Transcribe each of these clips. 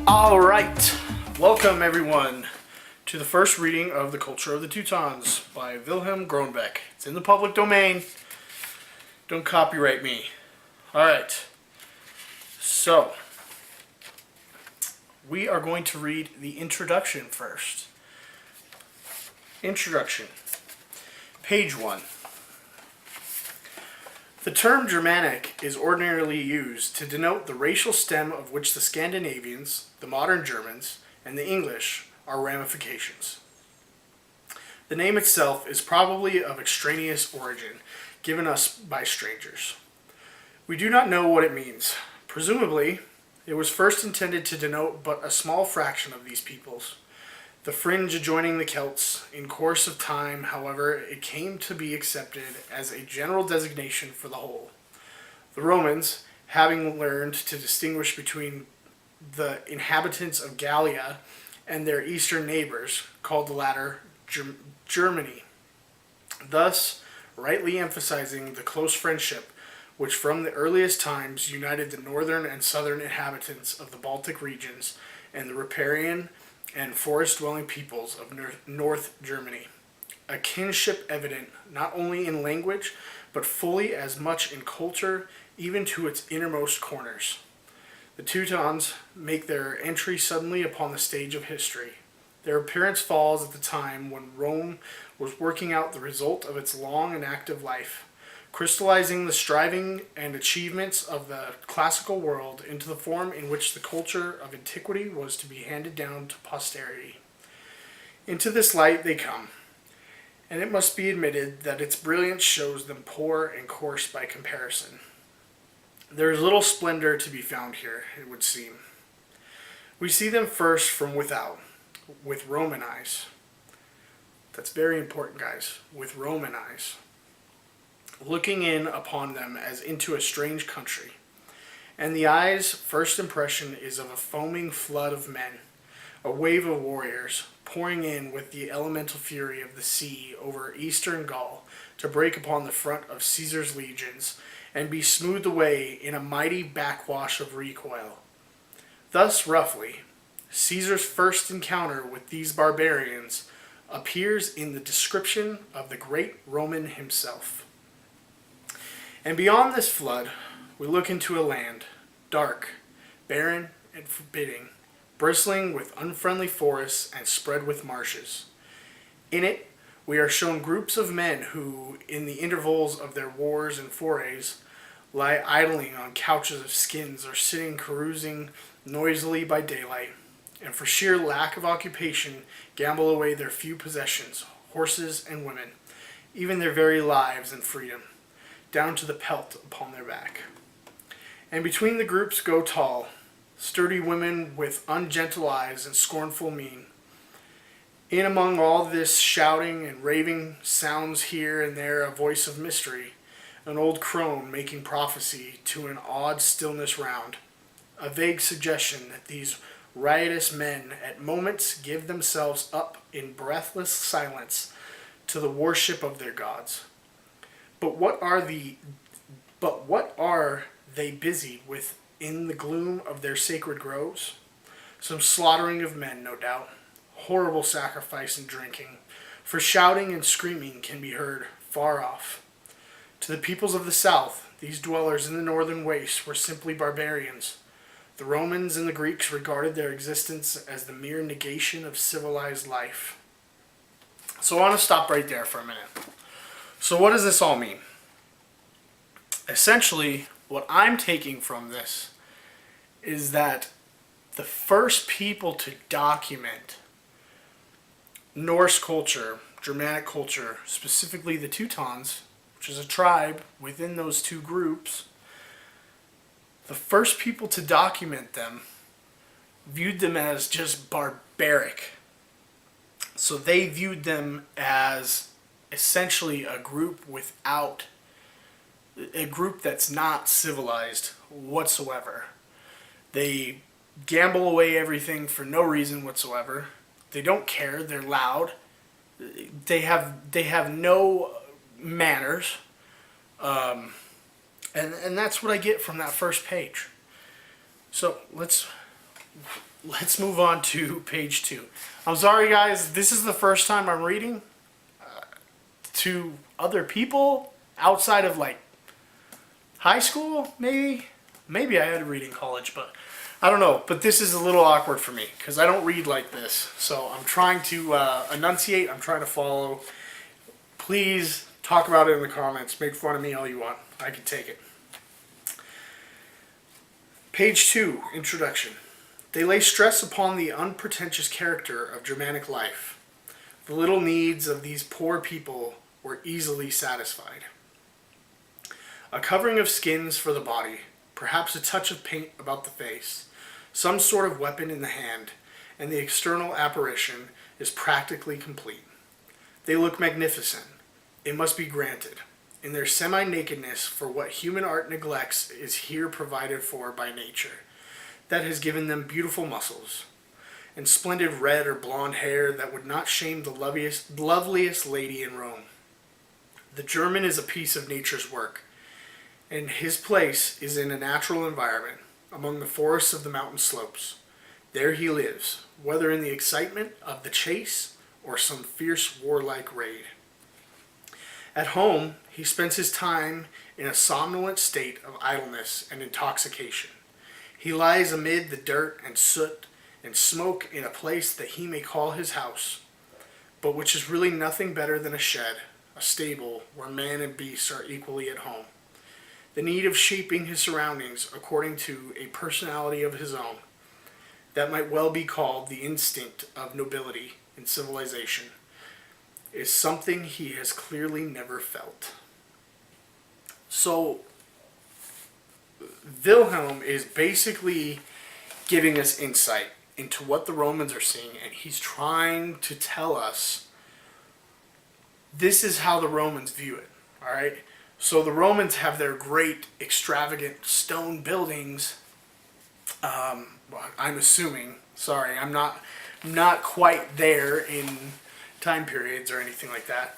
All right, welcome everyone to the first reading of The Culture of the Teutons by Wilhelm Groenbeck. It's in the public domain. Don't copyright me. All right, so we are going to read the introduction first. Introduction, page 1. The term Germanic is ordinarily used to denote the racial stem of which the Scandinavians, the modern Germans, and the English are ramifications. The name itself is probably of extraneous origin, given us by strangers. We do not know what it means. Presumably, it was first intended to denote but a small fraction of these peoples, the fringe adjoining the Celts. In course of time, however, it came to be accepted as a general designation for the whole. The Romans, having learned to distinguish between the inhabitants of Gallia and their eastern neighbors, called the latter Germany, thus rightly emphasizing the close friendship which from the earliest times united the northern and southern inhabitants of the Baltic regions and the riparian and forest-dwelling peoples of North Germany. A kinship evident not only in language, but fully as much in culture, even to its innermost corners. The Teutons make their entry suddenly upon the stage of history. Their appearance falls at the time when Rome was working out the result of its long and active life, crystallizing the striving and achievements of the classical world into the form in which the culture of antiquity was to be handed down to posterity. Into this light they come, and it must be admitted that its brilliance shows them poor and coarse by comparison. There is little splendor to be found here, it would seem. We see them first from without, with Roman eyes. That's very important, guys, with Roman eyes. Looking in upon them as into a strange country. And the eye's first impression is of a foaming flood of men, a wave of warriors, pouring in with the elemental fury of the sea over eastern Gaul to break upon the front of Caesar's legions and be smoothed away in a mighty backwash of recoil. Thus, roughly, Caesar's first encounter with these barbarians appears in the description of the great Roman himself. And beyond this flood, we look into a land, dark, barren, and forbidding, bristling with unfriendly forests and spread with marshes. In it, we are shown groups of men who, in the intervals of their wars and forays, lie idling on couches of skins or sitting carousing noisily by daylight, and for sheer lack of occupation gamble away their few possessions, horses and women, even their very lives and freedom, down to the pelt upon their back. And between the groups go tall, sturdy women with ungentle eyes and scornful mien. In among all this shouting and raving sounds here and there a voice of mystery, an old crone making prophecy to an awed stillness round, a vague suggestion that these riotous men at moments give themselves up in breathless silence to the worship of their gods. But what are they busied with in the gloom of their sacred groves? Some slaughtering of men, no doubt. Horrible sacrifice and drinking, for shouting and screaming can be heard far off. To the peoples of the south, these dwellers in the northern wastes were simply barbarians. The Romans and the Greeks regarded their existence as the mere negation of civilized life. So I want to stop right there for a minute. So what does this all mean? Essentially, what I'm taking from this is that the first people to document Norse culture, Germanic culture, specifically the Teutons, which is a tribe within those two groups, the first people to document them viewed them as just barbaric. So they viewed them as essentially a group that's not civilized whatsoever. They gamble away everything for no reason whatsoever. They don't care. They're loud. They have no manners. And that's what I get from that first page. So let's move on to page 2. I'm sorry guys, this is the first time I'm reading to other people outside of like high school, maybe. Maybe I had to read in college, but I don't know. But this is a little awkward for me because I don't read like this. So I'm trying to enunciate. I'm trying to follow. Please talk about it in the comments. Make fun of me all you want. I can take it. Page 2, Introduction. They lay stress upon the unpretentious character of Germanic life. The little needs of these poor people were easily satisfied. A covering of skins for the body, perhaps a touch of paint about the face, some sort of weapon in the hand, and the external apparition is practically complete. They look magnificent, it must be granted. In their semi-nakedness, for what human art neglects is here provided for by nature, that has given them beautiful muscles, and splendid red or blonde hair that would not shame the loveliest lady in Rome. The German is a piece of nature's work, and his place is in a natural environment, among the forests of the mountain slopes. There he lives, whether in the excitement of the chase or some fierce warlike raid. At home, he spends his time in a somnolent state of idleness and intoxication. He lies amid the dirt and soot and smoke in a place that he may call his house, but which is really nothing better than a shed, a stable where man and beast are equally at home. The need of shaping his surroundings according to a personality of his own, that might well be called the instinct of nobility in civilization, is something he has clearly never felt. So, Wilhelm is basically giving us insight into what the Romans are seeing, and he's trying to tell us this is how the Romans view it, alright? So the Romans have their great, extravagant stone buildings. I'm assuming, sorry, I'm not quite there in time periods or anything like that.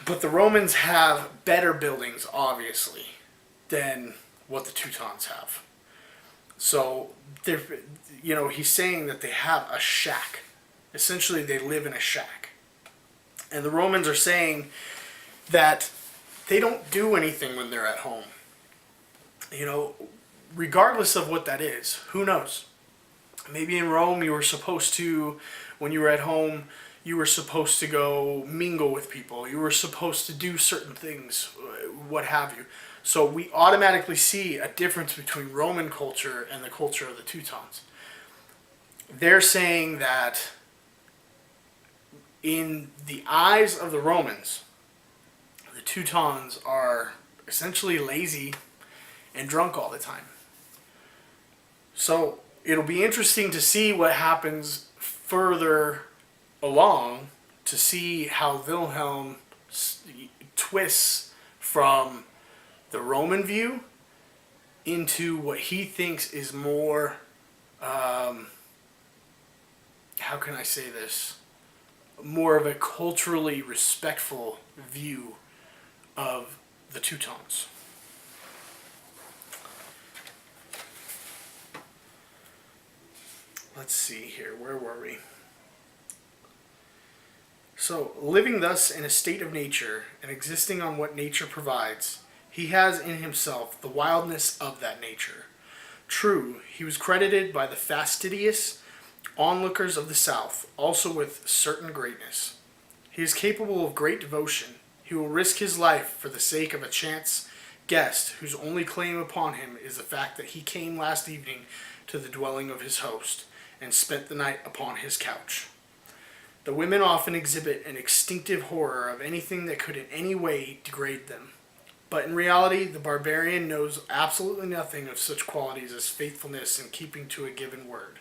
But the Romans have better buildings, obviously, than what the Teutons have. So, he's saying that they have a shack. Essentially, they live in a shack. And the Romans are saying that they don't do anything when they're at home. Regardless of what that is, who knows? Maybe in Rome you were supposed to, when you were at home, you were supposed to go mingle with people. You were supposed to do certain things, what have you. So we automatically see a difference between Roman culture and the culture of the Teutons. They're saying that in the eyes of the Romans, the Teutons are essentially lazy and drunk all the time. So it'll be interesting to see what happens further along, to see how Wilhelm twists from the Roman view into what he thinks is more, how can I say this, more of a culturally respectful view of the Teutons. Let's see here, where were we? So, living thus in a state of nature and existing on what nature provides, he has in himself the wildness of that nature. True, he was credited by the fastidious onlookers of the South also with certain greatness. He is capable of great devotion. He will risk his life for the sake of a chance guest whose only claim upon him is the fact that he came last evening to the dwelling of his host and spent the night upon his couch. The women often exhibit an instinctive horror of anything that could in any way degrade them. But in reality, the barbarian knows absolutely nothing of such qualities as faithfulness and keeping to a given word.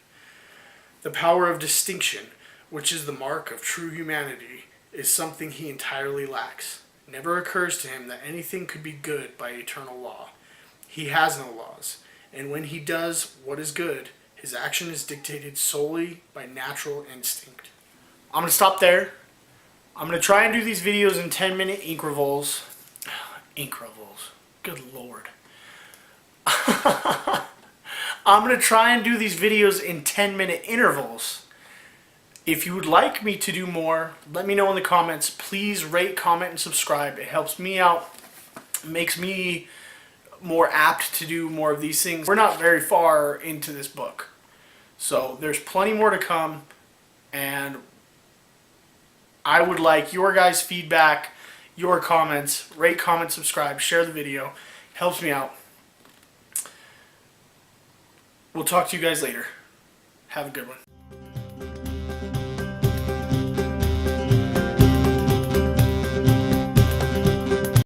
The power of distinction, which is the mark of true humanity, is something he entirely lacks. It never occurs to him that anything could be good by eternal law. He has no laws, and when he does what is good, his action is dictated solely by natural instinct. I'm going to stop there. I'm going to try and do these videos in 10-minute increvals. Good Lord. I'm going to try and do these videos in 10-minute intervals. If you would like me to do more, let me know in the comments. Please rate, comment, and subscribe. It helps me out. It makes me more apt to do more of these things. We're not very far into this book, so there's plenty more to come, and I would like your guys' feedback, your comments. Rate, comment, subscribe, share the video. It helps me out. We'll talk to you guys later. Have a good one.